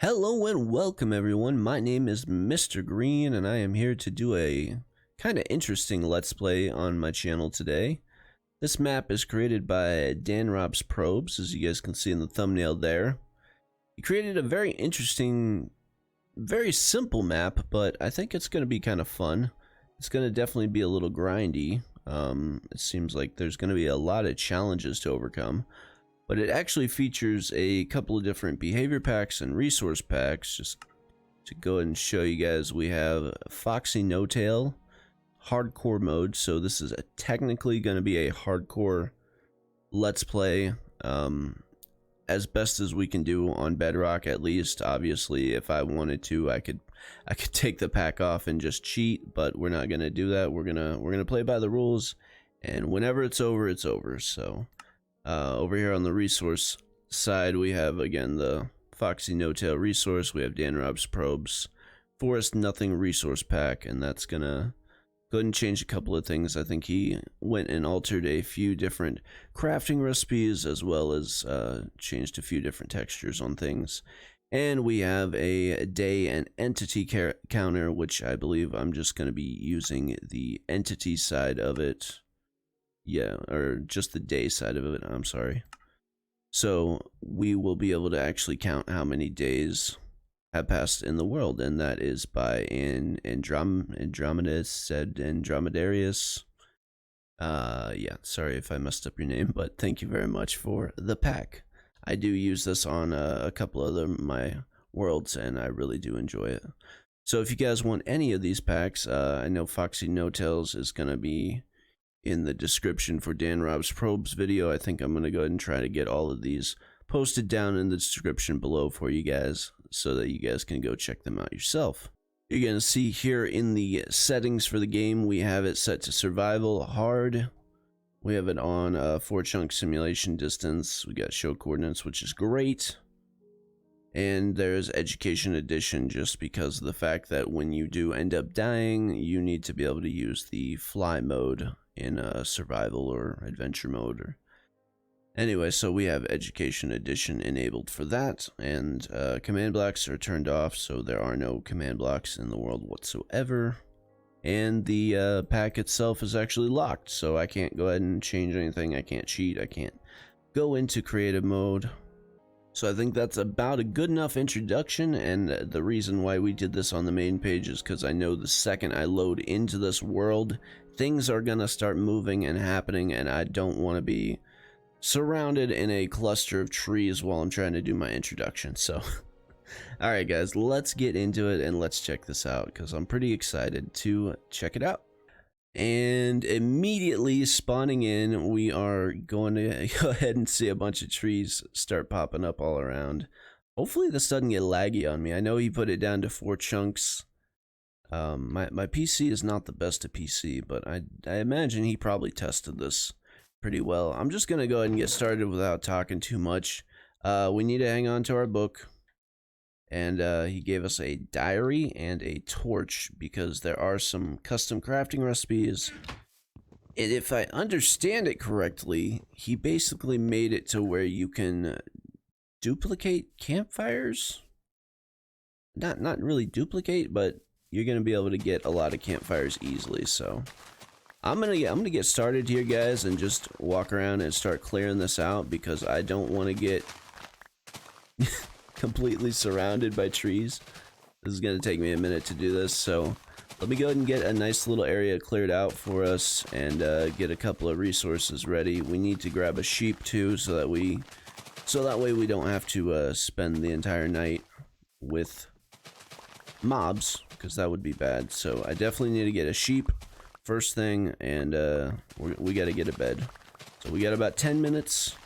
Hello and welcome everyone, my name is Mr. Green and I am here to do a kind of interesting let's play on my channel today. This map is created by DanRobzProbz, as you guys can see in the thumbnail there. He created a very interesting, very simple map, but I think it's going to be kind of fun. It's going to definitely be a little grindy. It seems like there's going to be a lot of challenges to overcome. But it actually features a couple of different behavior packs and resource packs. Just to go ahead and show you guys, we have FoxyNoTail hardcore mode. So this is technically going to be a hardcore let's play, as best as we can do on Bedrock. At least, obviously, if I wanted to, I could take the pack off and just cheat. But we're not going to do that. We're gonna play by the rules, and whenever it's over, it's over. So. Over here on the resource side, we have again the FoxyNoTail resource. We have DanRobzProbz Forest Nothing resource pack, and that's gonna go ahead and change a couple of things. I think he went and altered a few different crafting recipes, as well as changed a few different textures on things. And we have a day and entity counter, which I believe I'm just going to be using the entity side of it. Yeah, or just the day side of it, I'm sorry. So we will be able to actually count how many days have passed in the world, and that is by Andromedarius. Yeah, sorry if I messed up your name, but thank you very much for the pack. I do use this on a couple other my worlds, and I really do enjoy it. So if you guys want any of these packs, I know FoxyNoTail's is going to be in the description for DanRobzProbz video. I think I'm going to go ahead and try to get all of these posted down in the description below for you guys, so that you guys can go check them out yourself. You're going to see here in the settings for the game, we have it set to survival hard. We have it on 4-chunk simulation distance. We got show coordinates, which is great. And there's education edition, just because of the fact that when you do end up dying, you need to be able to use the fly mode in survival or adventure mode. Or anyway, so we have education edition enabled for that, and command blocks are turned off, so there are no command blocks in the world whatsoever. And the pack itself is actually locked, so I can't go ahead and change anything. I can't cheat. I can't go into creative mode. So I think that's about a good enough introduction, and the reason why we did this on the main page is because I know the second I load into this world, things are gonna start moving and happening, and I don't want to be surrounded in a cluster of trees while I'm trying to do my introduction. So alright guys, let's get into it and let's check this out, because I'm pretty excited to check it out. And immediately spawning in, we are going to go ahead and see a bunch of trees start popping up all around. Hopefully this doesn't get laggy on me. I know he put it down to 4 chunks. My PC is not the best of PC, but I imagine he probably tested this pretty well. I'm just going to go ahead and get started without talking too much. We need to hang on to our book. And he gave us a diary and a torch, because there are some custom crafting recipes. And if I understand it correctly, he basically made it to where you can duplicate campfires. Not really duplicate, but you're gonna be able to get a lot of campfires easily. So I'm gonna get started here, guys, and just walk around and start clearing this out, because I don't want to get completely surrounded by trees. This is going to take me a minute to do this, so let me go ahead and get a nice little area cleared out for us, and get a couple of resources ready. We need to grab a sheep too, so that way we don't have to spend the entire night with mobs, because that would be bad. So I definitely need to get a sheep first thing, and we got to get to bed. So we got about 10 minutes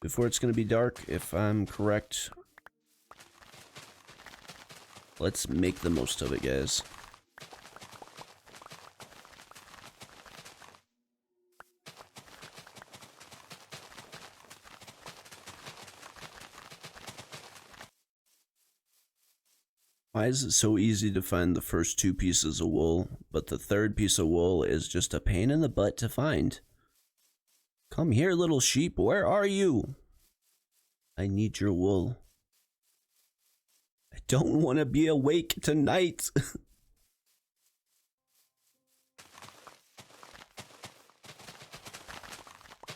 before it's going to be dark, if I'm correct. Let's make the most of it, guys. Why is it so easy to find the first 2 pieces of wool, but the 3rd piece of wool is just a pain in the butt to find? Come here, little sheep, where are you? I need your wool. I don't want to be awake tonight.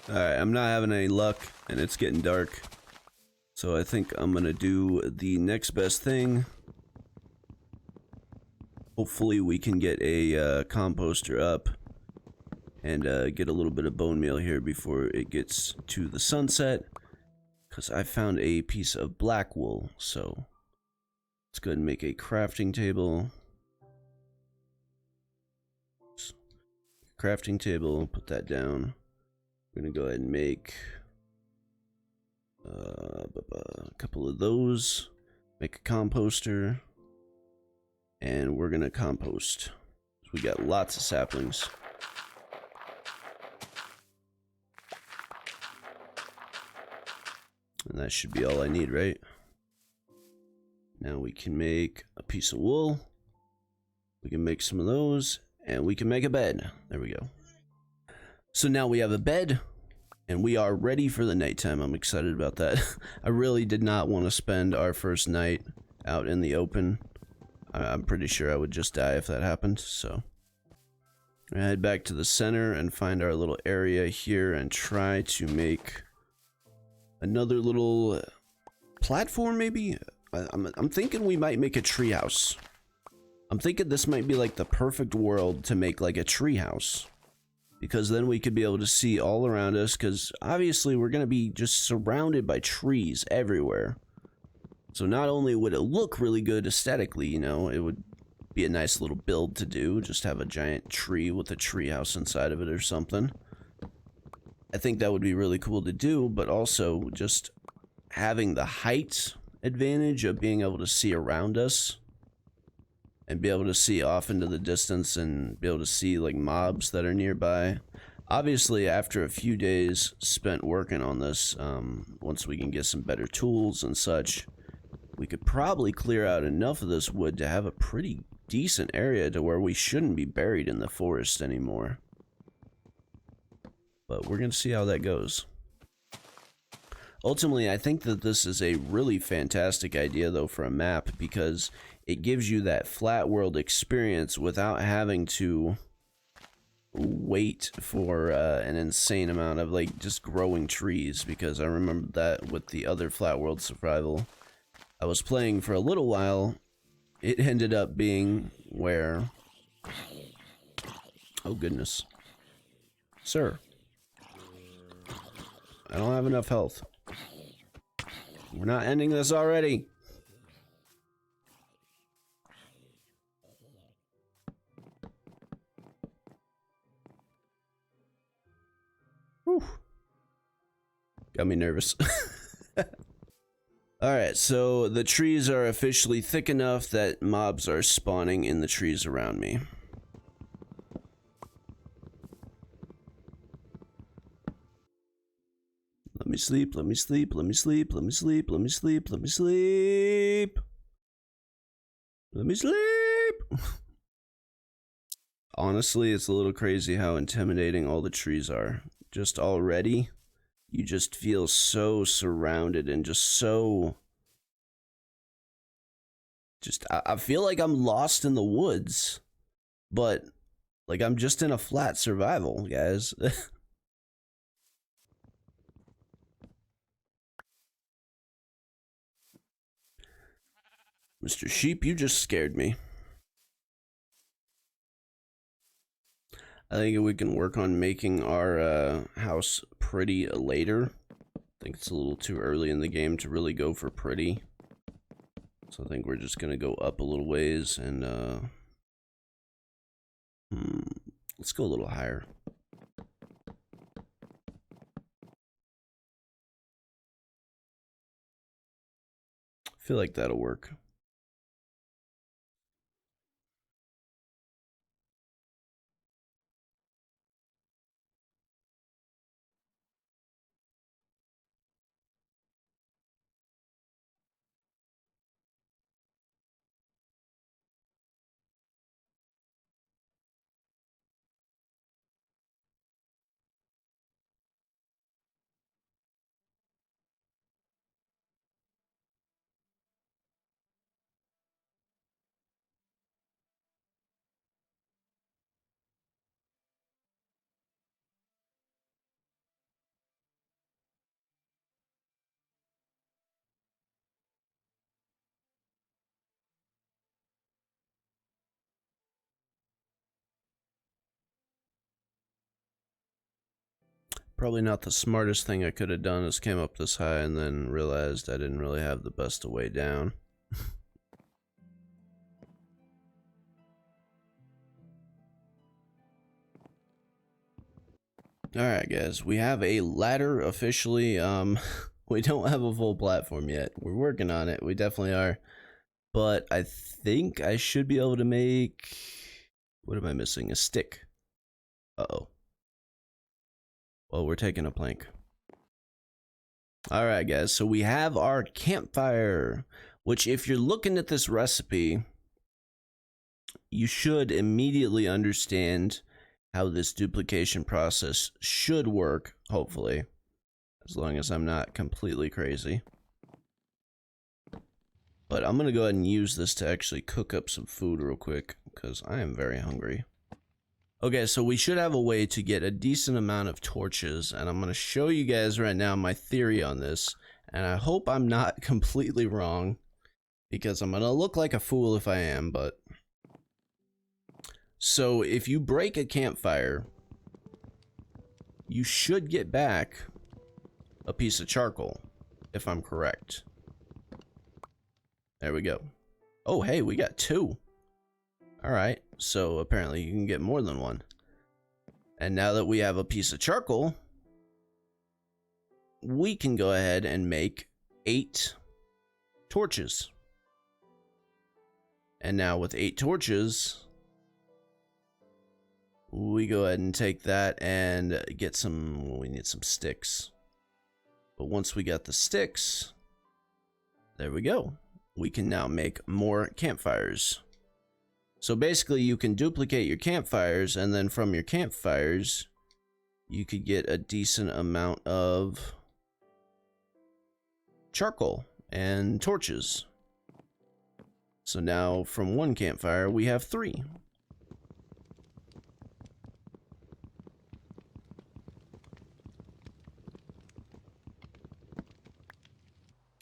Alright, I'm not having any luck, and it's getting dark. So I think I'm gonna do the next best thing. Hopefully we can get a composter up and get a little bit of bone meal here before it gets to the sunset. Because I found a piece of black wool, so let's go ahead and make a crafting table. Crafting table, put that down. We're gonna go ahead and make a couple of those, make a composter, and we're gonna compost. We got lots of saplings. And that should be all I need, right? Now we can make a piece of wool. We can make some of those, and we can make a bed. There we go. So now we have a bed, and we are ready for the nighttime. I'm excited about that. I really did not want to spend our first night out in the open. I'm pretty sure I would just die if that happened, so. We're gonna head back to the center and find our little area here and try to make another little platform, maybe? I'm thinking we might make a treehouse. I'm thinking this might be like the perfect world to make like a treehouse. Because then we could be able to see all around us, because obviously we're going to be just surrounded by trees everywhere. So not only would it look really good aesthetically, you know, it would be a nice little build to do, just have a giant tree with a treehouse inside of it or something. I think that would be really cool to do, but also just having the height advantage of being able to see around us and be able to see off into the distance and be able to see like mobs that are nearby. Obviously, after a few days spent working on this, once we can get some better tools and such, we could probably clear out enough of this wood to have a pretty decent area to where we shouldn't be buried in the forest anymore. But we're going to see how that goes. Ultimately, I think that this is a really fantastic idea, though, for a map, because it gives you that flat world experience without having to wait for an insane amount of, like, just growing trees, because I remember that with the other flat world survival I was playing for a little while, it ended up being where... Oh, goodness. Sir. I don't have enough health. We're not ending this already. Whew. Got me nervous. Alright, so the trees are officially thick enough that mobs are spawning in the trees around me. Let me sleep, let me sleep, let me sleep, let me sleep, let me sleep, let me sleep. Let me sleep. Honestly, it's a little crazy how intimidating all the trees are. Just already, you just feel so surrounded and just so... I feel like I'm lost in the woods. But, like, I'm just in a flat survival, guys. Mr. Sheep, you just scared me. I think we can work on making our house pretty later. I think it's a little too early in the game to really go for pretty. So I think we're just gonna go up a little ways and let's go a little higher. I feel like that'll work. Probably not the smartest thing I could have done is came up this high and then realized I didn't really have the best way down. Alright guys, we have a ladder officially. We don't have a full platform yet. We're working on it, we definitely are. But I think I should be able to make... What am I missing? A stick. Uh-oh. Well, we're taking a plank. Alright guys, so we have our campfire, which if you're looking at this recipe, you should immediately understand how this duplication process should work, hopefully. As long as I'm not completely crazy. But I'm gonna go ahead and use this to actually cook up some food real quick, because I am very hungry. Okay, so we should have a way to get a decent amount of torches, and I'm gonna show you guys right now my theory on this, and I hope I'm not completely wrong, because I'm gonna look like a fool if I am, but... So, if you break a campfire, you should get back a piece of charcoal, if I'm correct. There we go. Oh, hey, we got 2. Alright, so apparently you can get more than 1. And now that we have a piece of charcoal, we can go ahead and make 8 torches. And now with 8 torches, we go ahead and take that and get some, we need some sticks. But once we got the sticks, there we go. We can now make more campfires. So basically you can duplicate your campfires, and then from your campfires, you could get a decent amount of charcoal and torches. So now from 1 campfire, we have 3.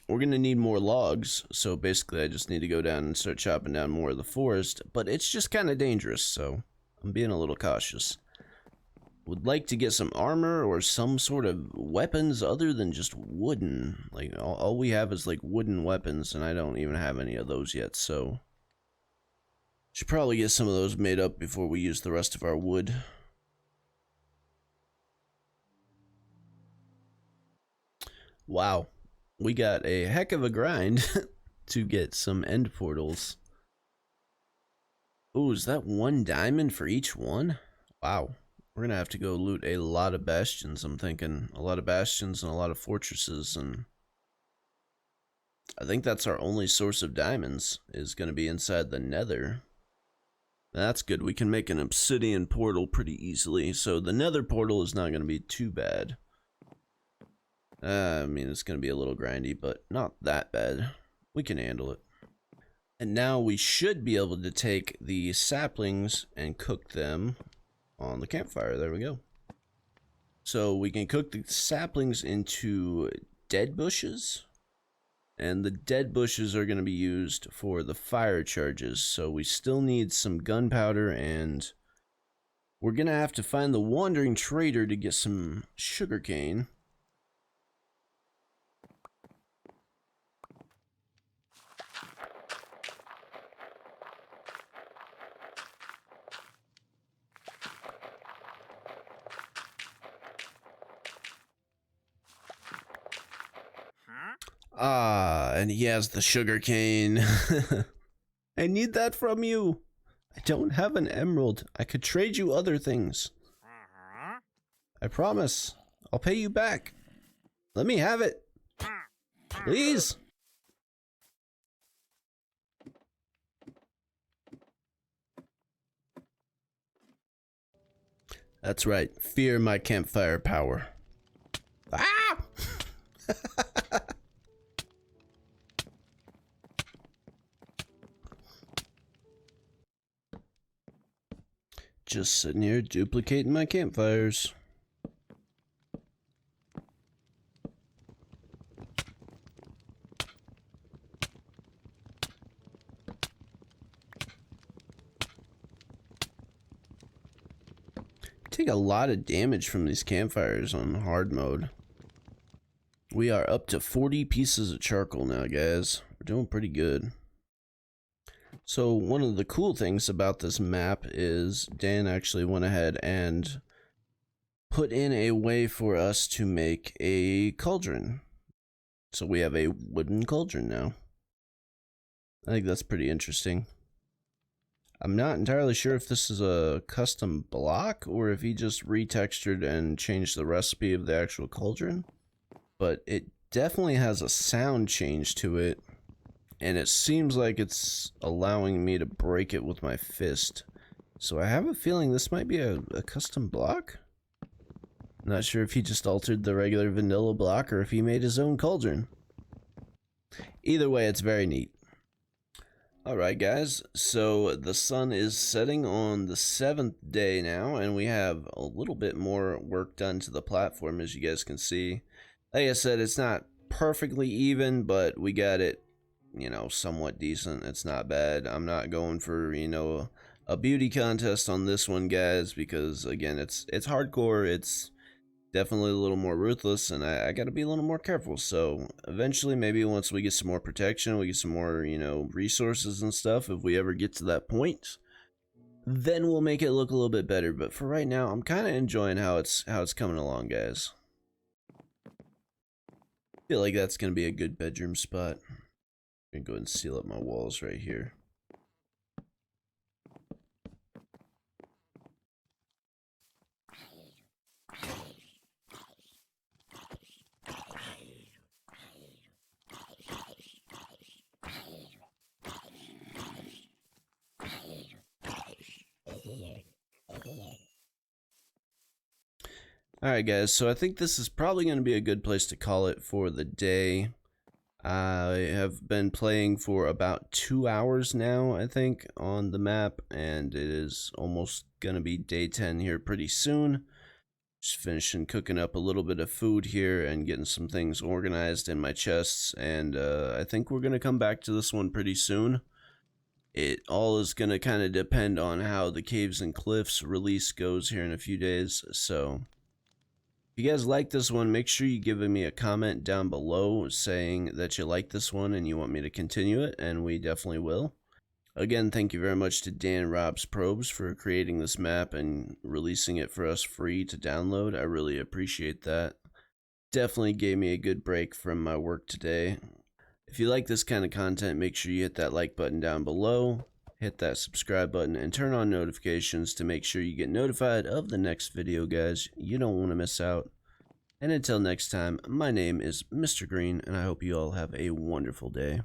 We're gonna need more logs, so basically I just need to go down and start chopping down more of the forest, but it's just kind of dangerous, so I'm being a little cautious. Would like to get some armor or some sort of weapons other than just wooden. Like, all we have is like wooden weapons, and I don't even have any of those yet, so... Should probably get some of those made up before we use the rest of our wood. Wow. We got a heck of a grind to get some end portals. Ooh, is that 1 diamond for each one? Wow. We're gonna have to go loot a lot of bastions, I'm thinking. A lot of bastions and a lot of fortresses, and... I think that's our only source of diamonds, is gonna be inside the nether. That's good, we can make an obsidian portal pretty easily, so the nether portal is not gonna be too bad. I mean, it's going to be a little grindy, but not that bad. We can handle it. And now we should be able to take the saplings and cook them on the campfire. There we go. So we can cook the saplings into dead bushes. And the dead bushes are going to be used for the fire charges. So we still need some gunpowder, and we're going to have to find the wandering trader to get some sugarcane. Ah, and he has the sugarcane. I need that from you. I don't have an emerald. I could trade you other things. I promise. I'll pay you back. Let me have it. Please. That's right. Fear my campfire power. Ah! Just sitting here duplicating my campfires. take a lot of damage from these campfires on hard mode. We are up to 40 pieces of charcoal now, guys. We're doing pretty good. So one of the cool things about this map is Dan actually went ahead and put in a way for us to make a cauldron. So we have a wooden cauldron now. I think that's pretty interesting. I'm not entirely sure if this is a custom block or if he just retextured and changed the recipe of the actual cauldron, but it definitely has a sound change to it, and it seems like it's allowing me to break it with my fist. So I have a feeling this might be a custom block. Not sure if he just altered the regular vanilla block or if he made his own cauldron. Either way, it's very neat. Alright guys, so the sun is setting on the 7th day now, and we have a little bit more work done to the platform, as you guys can see. Like I said, it's not perfectly even, but we got it, you know, somewhat decent. It's not bad. I'm not going for, you know, a beauty contest on this one, guys, because again, it's hardcore. It's definitely a little more ruthless, and I gotta be a little more careful. So eventually, maybe once we get some more protection, we get some more, you know, resources and stuff, if we ever get to that point, then we'll make it look a little bit better. But for right now, I'm kind of enjoying how it's coming along, guys. I feel like that's gonna be a good bedroom spot. I'm gonna go ahead and seal up my walls right here. Alright guys, so I think this is probably going to be a good place to call it for the day. I have been playing for about 2 hours now, I think, on the map, and it is almost going to be day 10 here pretty soon. Just finishing cooking up a little bit of food here and getting some things organized in my chests, and I think we're going to come back to this one pretty soon. It all is going to kind of depend on how the Caves and Cliffs release goes here in a few days, so if you guys like this one, make sure you give me a comment down below saying that you like this one and you want me to continue it, and we definitely will. Again, thank you very much to DanRobzProbz for creating this map and releasing it for us free to download. I really appreciate that. Definitely gave me a good break from my work today. If you like this kind of content, make sure you hit that like button down below. Hit that subscribe button and turn on notifications to make sure you get notified of the next video, guys. You don't want to miss out. And until next time, my name is Mr. Green, and I hope you all have a wonderful day.